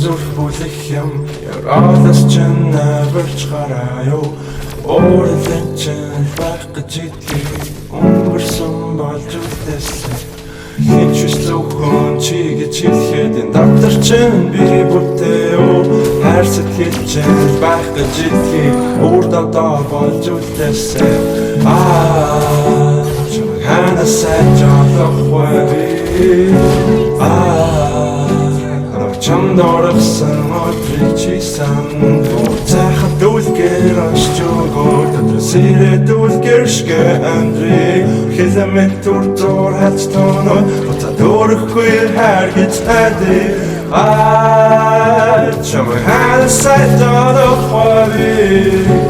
зүрх бүлэх юм яраалаас чинь авирч гараё өөрөлдөн чинь байх гэж итгэв өнгөрсөн болж үлдээсэн хинч зөвхөн чи гэж хэлэхэд энэ доктор чинь би бүтээё хайр сэтгэл чинь байх гэж итгэв өөр додоо болж үлдээсэн хана сайжаалахгүй чамдорсан отричсан цахад дүүлгэр ашчогоор тэсэрэ дүүлгэршгэ андри хизэмэт туртор хацтоно утадорхгүй харгич тади чам хана сайжаалахгүй